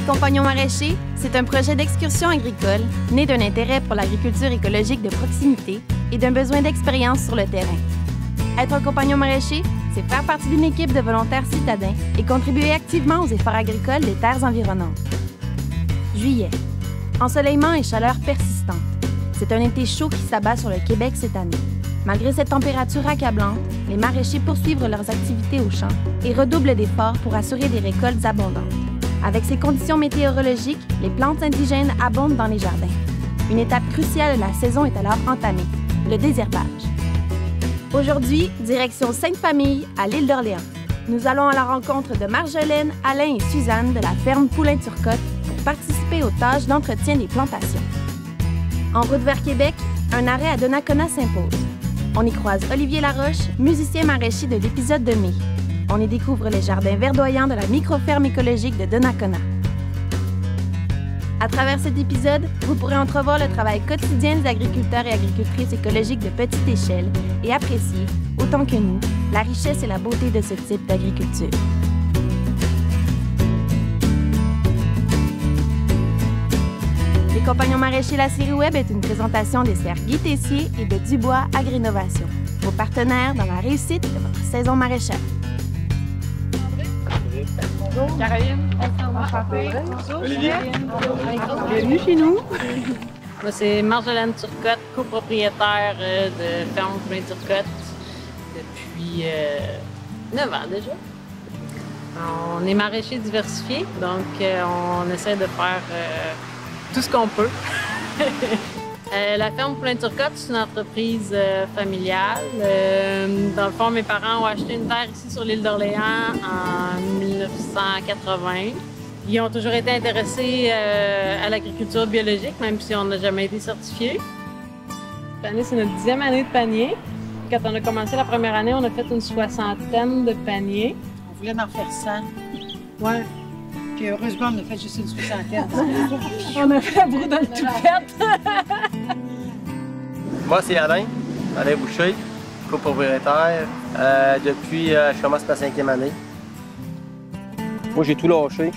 compagnons maraîchers, c'est un projet d'excursion agricole né d'un intérêt pour l'agriculture écologique de proximité et d'un besoin d'expérience sur le terrain. Être un compagnon maraîcher, c'est faire partie d'une équipe de volontaires citadins et contribuer activement aux efforts agricoles des terres environnantes. Juillet. Ensoleillement et chaleur persistante. C'est un été chaud qui s'abat sur le Québec cette année. Malgré cette température accablante, les maraîchers poursuivent leurs activités au champ et redoublent d'efforts pour assurer des récoltes abondantes. Avec ces conditions météorologiques, les plantes indigènes abondent dans les jardins. Une étape cruciale de la saison est alors entamée, le désherbage. Aujourd'hui, direction Sainte-Famille, à l'île d'Orléans. Nous allons à la rencontre de Marjolaine, Alain et Suzanne de la ferme Poulain-Turcotte pour participer aux tâches d'entretien des plantations. En route vers Québec, un arrêt à Donnacona s'impose. On y croise Olivier Laroche, musicien maraîcher de l'épisode de mai. On y découvre les jardins verdoyants de la micro-ferme écologique de Donnacona. À travers cet épisode, vous pourrez entrevoir le travail quotidien des agriculteurs et agricultrices écologiques de petite échelle et apprécier, autant que nous, la richesse et la beauté de ce type d'agriculture. Les Compagnons maraîchers, la série web est une présentation des serres Guy Tessier et de Dubois Agri-Innovation, vos partenaires dans la réussite de votre saison maraîchère. Bonjour. Caroline. Enchantée. Olivier. Bienvenue chez nous. Moi, c'est Marjolaine Turcotte, copropriétaire de ferme Poulain-Turcotte depuis 9 ans déjà. On est maraîchers diversifiés, donc on essaie de faire tout ce qu'on peut. La ferme Poulain-Turcotte, c'est une entreprise familiale. Dans le fond, mes parents ont acheté une terre ici sur l'île d'Orléans en 1980. Ils ont toujours été intéressés à l'agriculture biologique, même si on n'a jamais été certifié. Cette année, c'est notre 10e année de panier. Quand on a commencé la première année, on a fait une 60aine de paniers. On voulait en faire 100. Ouais. Puis heureusement, on a fait juste une 60aine. On a fait beaucoup dans le toupette. Moi, c'est Alain Boucher, copropriétaire. Depuis, je commence ma 5e année. Moi, j'ai tout lâché.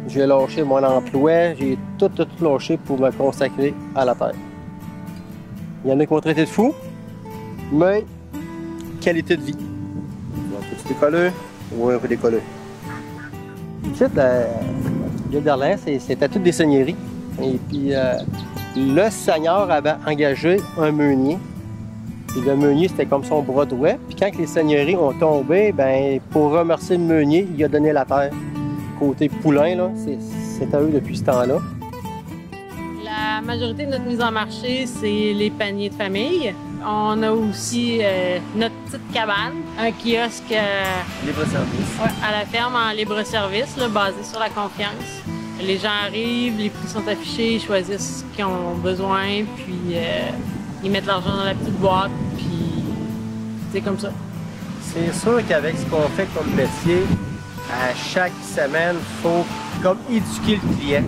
J'ai lâché mon emploi, j'ai tout lâché pour me consacrer à la terre. Il y en a qui m'ont traité de fou, mais qualité de vie. Un petit écoleux ou un peu d'écoleux. Ici, l'île d'Orléans, c'était toutes des seigneuries. Et puis, le seigneur avait engagé un meunier. Et le meunier, c'était comme son bras droit. Puis quand les seigneuries ont tombé, ben, pour remercier le meunier, il a donné la terre. Côté poulain, là, c'est à eux depuis ce temps-là. La majorité de notre mise en marché, c'est les paniers de famille. On a aussi notre petite cabane, un kiosque Libre-service. à la ferme en libre-service, basé sur la confiance. Les gens arrivent, les prix sont affichés, ils choisissent ce qu'ils ont besoin, puis ils mettent l'argent dans la petite boîte, puis c'est comme ça. C'est sûr qu'avec ce qu'on fait comme métier, à chaque semaine, il faut comme éduquer le client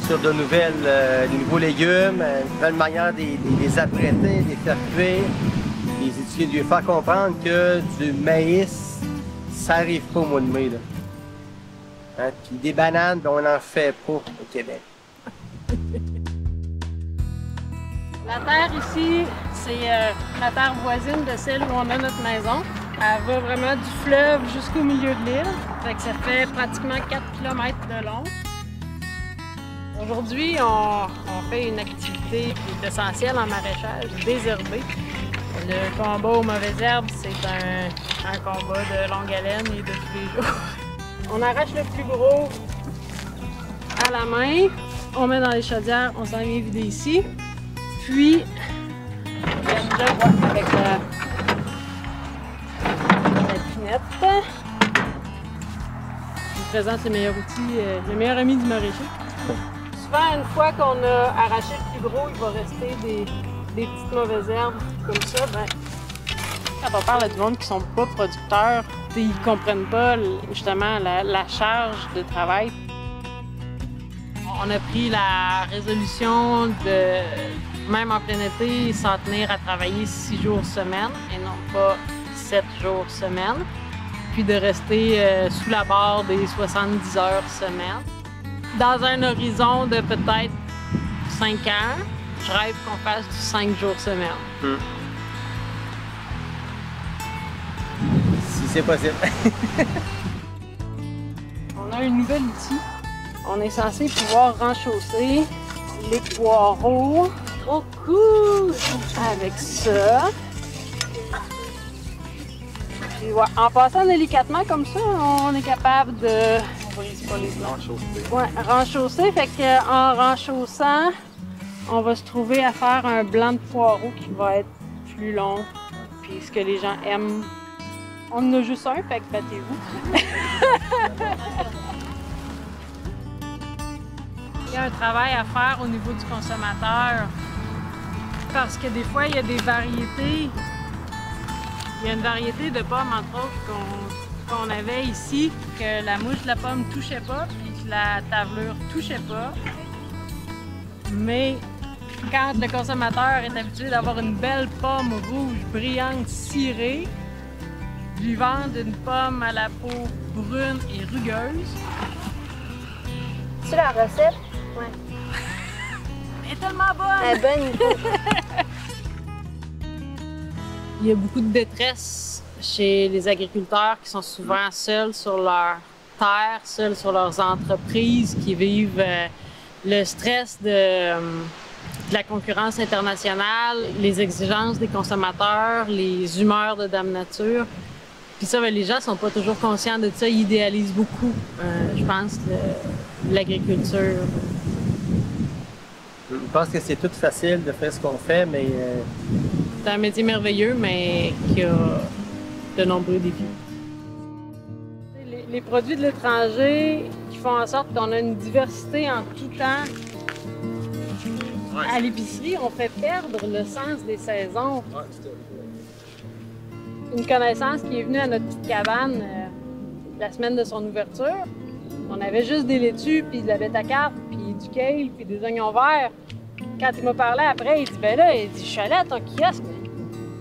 sur de des nouveaux légumes, une nouvelle manière de les apprêter, de les faire cuire, les éduquer, de lui faire comprendre que du maïs, ça n'arrive pas au mois de mai. Là. Hein? Puis des bananes, ben, on n'en fait pas au Québec. La terre ici, c'est la terre voisine de celle où on a notre maison. Elle va vraiment du fleuve jusqu'au milieu de l'île. Fait que ça fait pratiquement 4 km de long. Aujourd'hui, on fait une activité qui est essentielle en maraîchage, désherber. Le combat aux mauvaises herbes, c'est un combat de longue haleine et de tous les jours. On arrache le plus gros à la main, on met dans les chaudières, on s'en vient vider ici. Puis, on fait le job avec la pinette. Je présente le meilleur outil, le meilleur ami du maraîcher. Souvent, une fois qu'on a arraché le plus gros, il va rester des petites mauvaises herbes comme ça. Ben, quand on parle à du monde qui sont pas producteurs, ils comprennent pas justement la charge de travail. On a pris la résolution de, même en plein été, s'en tenir à travailler 6 jours semaine et non pas 7 jours semaine, puis de rester sous la barre des 70 heures semaine. Dans un horizon de peut-être 5 ans, je rêve qu'on fasse du 5 jours semaine. Si c'est possible. On a un nouvel outil. On est censé pouvoir renchausser les poireaux. Trop cool! Avec ça. Puis, ouais, en passant délicatement comme ça, on est capable de renchausser. Fait qu'en renchaussant, on va se trouver à faire un blanc de poireau qui va être plus long. Puis ce que les gens aiment. On en a juste un, fait que battez-vous. Il y a un travail à faire au niveau du consommateur. Parce que des fois, il y a des variétés. Il y a une variété de pommes, entre autres, qu'on avait ici, que la mouche de la pomme ne touchait pas, puis que la tavelure ne touchait pas. Mais quand le consommateur est habitué d'avoir une belle pomme rouge, brillante, cirée, lui vendre une pomme à la peau brune et rugueuse. C'est la recette? Ouais. Elle est tellement bonne! Elle est bonne. Il y a beaucoup de détresse chez les agriculteurs qui sont souvent seuls sur leur terre, seuls sur leurs entreprises, qui vivent le stress de la concurrence internationale, les exigences des consommateurs, les humeurs de Dame Nature. Puis ça, les gens sont pas toujours conscients de ça, ils idéalisent beaucoup, je pense, l'agriculture. Je pense que c'est tout facile de faire ce qu'on fait, mais... C'est un métier merveilleux, mais qui a de nombreux défis. Les produits de l'étranger qui font en sorte qu'on a une diversité en tout temps. À l'épicerie, on fait perdre le sens des saisons. Une connaissance qui est venue à notre petite cabane la semaine de son ouverture, on avait juste des laitues, puis de la bêta-carte, puis du kale, puis des oignons verts. Quand il m'a parlé après, il dit « Ben là, il dit, je suis allé à ton kiosque,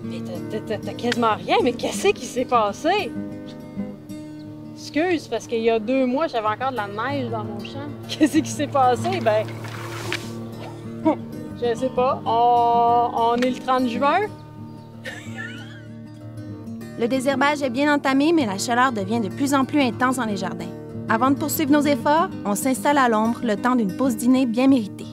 mais t'as quasiment rien, mais qu'est-ce qui s'est passé? » Excuse, parce qu'il y a 2 mois, j'avais encore de la neige dans mon champ. Qu'est-ce qui s'est passé? Ben, je sais pas. On est le 30 juin. Le désherbage est bien entamé, mais la chaleur devient de plus en plus intense dans les jardins. Avant de poursuivre nos efforts, on s'installe à l'ombre le temps d'une pause dîner bien méritée.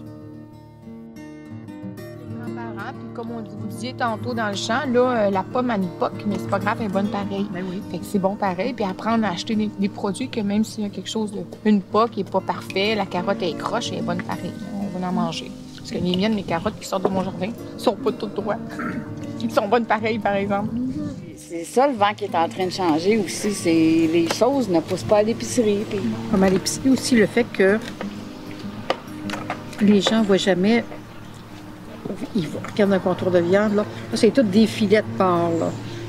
Les grands-parents, puis comme vous disiez tantôt dans le champ, là, la pomme à l'époque, mais c'est pas grave, elle est bonne pareil. Ben oui. Fait que c'est bon pareil, puis apprendre à acheter des produits que même s'il y a quelque chose une poque qui est pas parfait, la carotte est croche, elle est bonne pareil. On va en manger. Parce que les miennes, mes carottes qui sortent de mon jardin, sont pas toutes droites. Ils sont bonnes pareilles, par exemple. C'est ça le vent qui est en train de changer aussi. C'est les choses ne poussent pas à l'épicerie. Puis... Comme à l'épicerie aussi, le fait que les gens ne voient jamais. Ils regardent un contour de viande. Là, c'est toutes des filets de porc.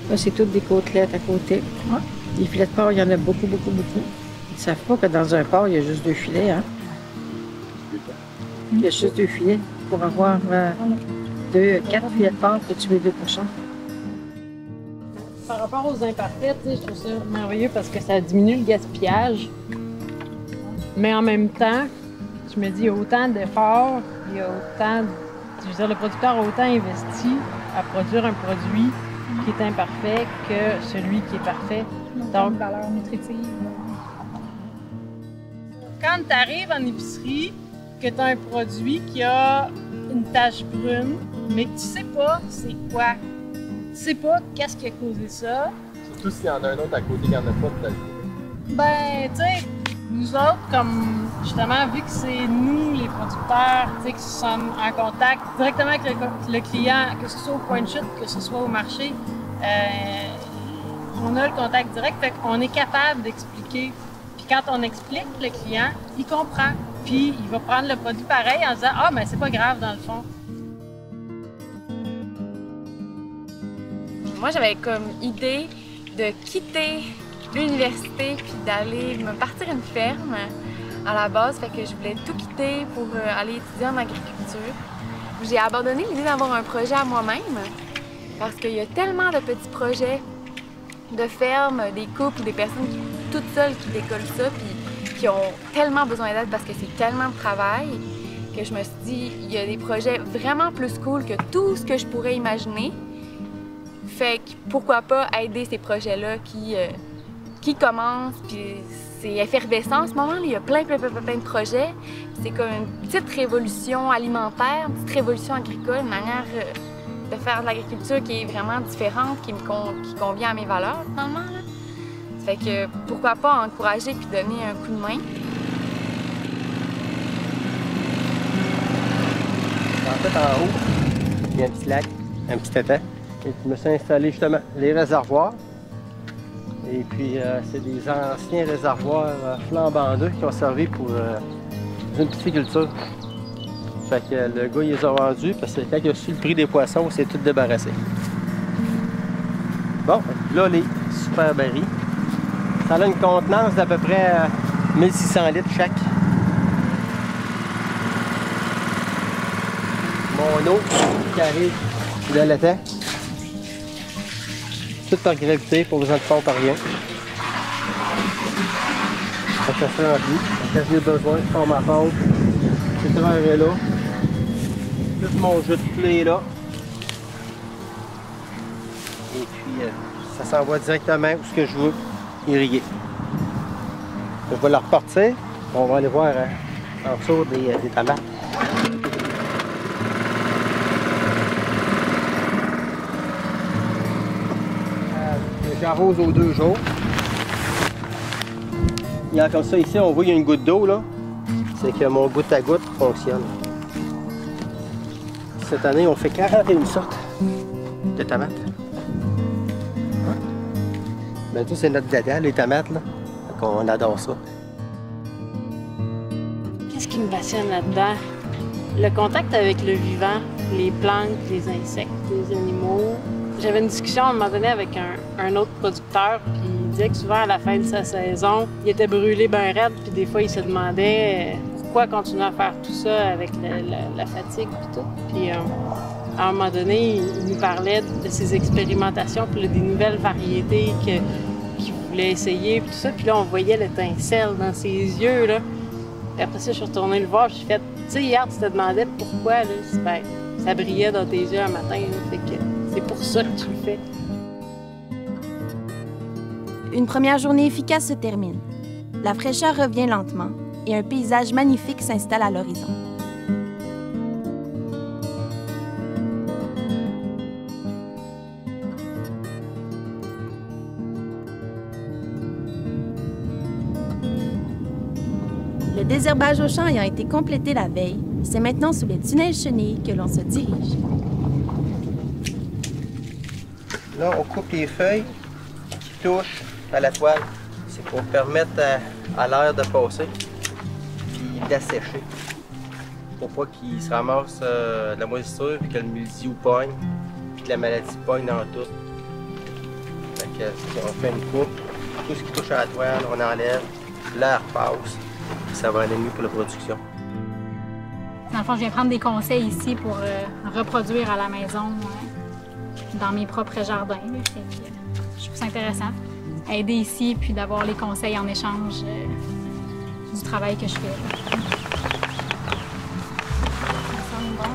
Là, c'est toutes des côtelettes à côté. Ouais. Les filets de porc, il y en a beaucoup, beaucoup, beaucoup. Ils ne savent pas que dans un porc, il y a juste 2 filets. Hein? Il y a juste 2 filets pour avoir 4 filets de porc pour tuer 2 cochons. Par rapport aux imparfaits, je trouve ça merveilleux parce que ça diminue le gaspillage. Mais en même temps, je me dis, il y a autant d'efforts, il y a autant... Je veux dire, le producteur a autant investi à produire un produit qui est imparfait que celui qui est parfait. Donc, une valeur nutritive. Quand tu arrives en épicerie, que tu as un produit qui a une tache brune, mais que tu sais pas c'est quoi, tu sais pas qu'est-ce qui a causé ça. Surtout s'il y en a un autre à côté qui n'en a pas, peut-être. Ben, tu sais, nous autres, comme justement, vu que c'est nous, les producteurs, tu sais, qui sommes en contact directement avec le client, que ce soit au point de chute, que ce soit au marché, on a le contact direct, fait qu'on est capable d'expliquer. Puis quand on explique, le client, il comprend. Puis il va prendre le produit pareil en disant « Ah, mais c'est pas grave dans le fond. » Moi, j'avais comme idée de quitter l'université puis d'aller me partir une ferme à la base. Fait que je voulais tout quitter pour aller étudier en agriculture. J'ai abandonné l'idée d'avoir un projet à moi-même parce qu'il y a tellement de petits projets de ferme, des couples ou des personnes toutes seules qui décollent ça puis qui qui ont tellement besoin d'aide parce que c'est tellement de travail que je me suis dit, il y a des projets vraiment plus cool que tout ce que je pourrais imaginer. Fait que pourquoi pas aider ces projets-là qui commencent, puis c'est effervescent en ce moment. Il y a plein de projets. C'est comme une petite révolution alimentaire, une petite révolution agricole, une manière de faire de l'agriculture qui est vraiment différente, qui convient à mes valeurs, finalement. Là. Fait que pourquoi pas encourager puis donner un coup de main. En fait, en haut, il y a un petit lac, un petit étang. Et je me suis installé justement les réservoirs. Et puis, c'est des anciens réservoirs flambant d'eux qui ont servi pour une pisciculture. Fait que le gars, il les a vendus parce que quand il a su le prix des poissons, il s'est tout débarrassé. Bon, là, les super barils. Ça a une contenance d'à peu près 1600 litres chaque. Mon eau qui arrive de l'étang. Tout par gravité, pas besoin de pompe par rien. Ça se remplit. Quand j'ai besoin, je prends ma pompe. Ce verre est là. Tout mon jus de clé est là. Et puis, ça s'envoie directement où ce que je veux irriguer. Je vais la repartir. On va aller voir en dessous des tomates. J'arrose aux 2 jours. Il y a comme ça ici, on voit qu'il y a une goutte d'eau là. C'est que mon goutte à goutte fonctionne. Cette année, on fait 41 sortes de tomates. Ben tout c'est notre dada, les tomates là. Donc, on adore ça. Qu'est-ce qui me passionne là-dedans? Le contact avec le vivant, les plantes, les insectes, les animaux. J'avais une discussion à un moment donné avec un autre producteur, puis il disait que souvent à la fin de sa saison, il était brûlé bien raide, puis des fois il se demandait pourquoi continuer à faire tout ça avec la fatigue et tout. Puis à un moment donné, il nous parlait de ses expérimentations, puis des nouvelles variétés qu'il voulait essayer, puis tout ça. Puis là, on voyait l'étincelle dans ses yeux, là. Puis après ça, je suis retournée le voir, j'ai fait, tu sais, hier, tu te demandais pourquoi, là. Ben, ça brillait dans tes yeux un matin, là. Fait que c'est pour ça que tu le fais. Une première journée efficace se termine. La fraîcheur revient lentement et un paysage magnifique s'installe à l'horizon. Le désherbage au champ ayant été complété la veille, c'est maintenant sous les tunnels chenilles que l'on se dirige. Là, on coupe les feuilles qui touchent à la toile. C'est pour permettre à l'air de passer et d'assécher. Pour pas qu'il se ramasse de la moisissure et que le mildiou pogne et que la maladie pogne dans tout. Fait que, on fait une coupe. Tout ce qui touche à la toile, on enlève. L'air passe. Ça va aller mieux pour la production. Dans le fond, je viens prendre des conseils ici pour reproduire à la maison dans mes propres jardins. Je trouve ça intéressant. Aider ici, puis d'avoir les conseils en échange du travail que je fais. Ça sent bon.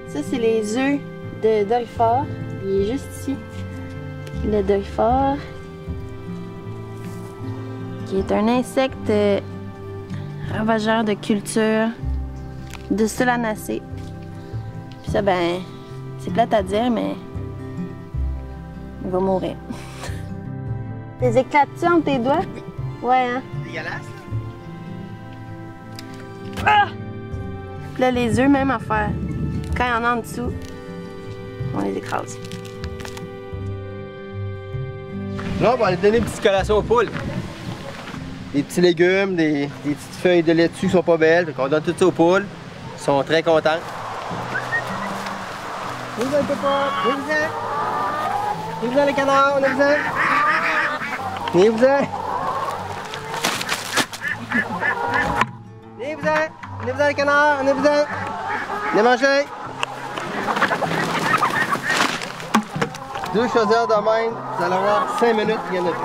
Ça, c'est les œufs de doryphore. Il est juste ici. Le doryphore, qui est un insecte ravageur de culture de solanacées. Puis ça, ben, c'est plate à dire, mais il va mourir. T'es éclates-tu entre tes doigts? Ouais, hein? Dégueulasse. Ah! Puis là, les œufs, même affaire. Quand il y en a en dessous, on les écrase. Là, on va aller donner une petite collation aux poules. Des petits légumes, des petites feuilles de laitue qui sont pas belles. Donc on donne tout ça aux poules. Ils sont très contents. Venez-vous-en, papa! Venez-vous-en! Venez-vous-en, les canards! Venez-vous-en! Venez-vous-en! Venez-vous-en! Venez-vous-en, les canards! Venez-vous-en! Venez manger! 2 chaudières de même, vous allez avoir 5 minutes, il y en a plus.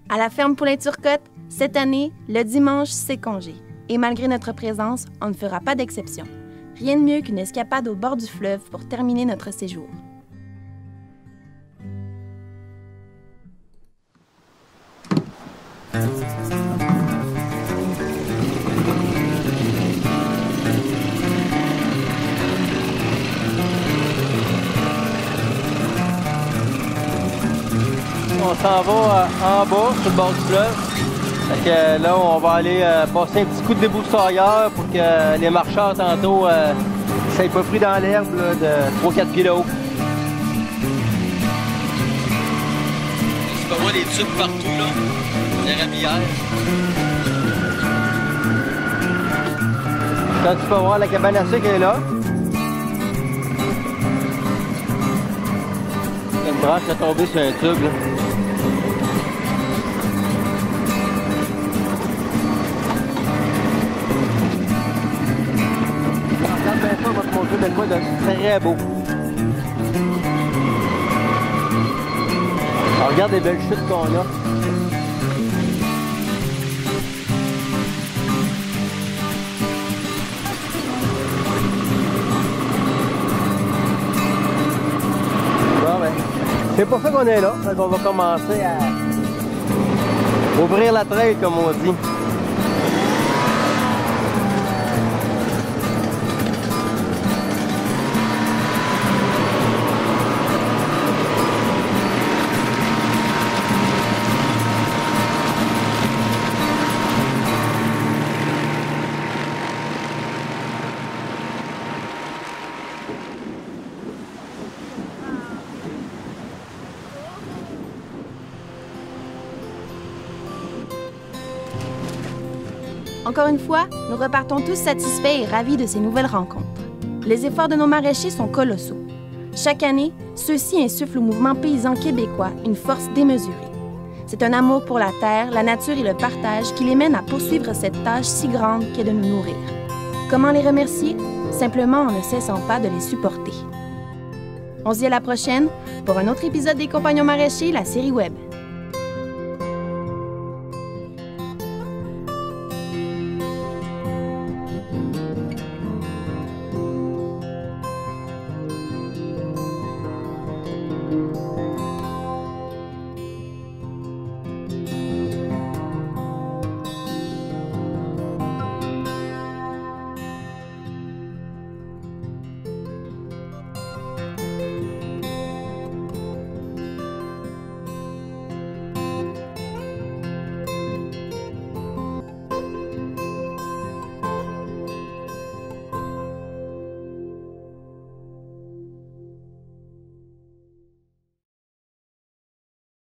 À la ferme Poulain Turcotte, cette année, le dimanche, c'est congé. Et malgré notre présence, on ne fera pas d'exception. Rien de mieux qu'une escapade au bord du fleuve pour terminer notre séjour. On s'en va en bas, sur le bord du fleuve. Fait que là, on va aller passer un petit coup de débroussailleur pour que les marcheurs, tantôt, ne s'aient pas pris dans l'herbe de 3-4 pieds de haut. Tu peux voir les tubes partout, là. Les rabières. Quand tu peux voir, la cabane à sucre est là. Une branche qui est tombée sur un tube, là. On va te montrer de quoi de très beau. Alors, regarde les belles chutes qu'on a. Bon, ben, c'est pour ça qu'on est là. Donc on va commencer à ouvrir la trail, comme on dit. Encore une fois, nous repartons tous satisfaits et ravis de ces nouvelles rencontres. Les efforts de nos maraîchers sont colossaux. Chaque année, ceux-ci insufflent au mouvement paysan québécois une force démesurée. C'est un amour pour la terre, la nature et le partage qui les mène à poursuivre cette tâche si grande qu'est de nous nourrir. Comment les remercier? Simplement en ne cessant pas de les supporter. On se dit à la prochaine pour un autre épisode des Compagnons maraîchers, la série web.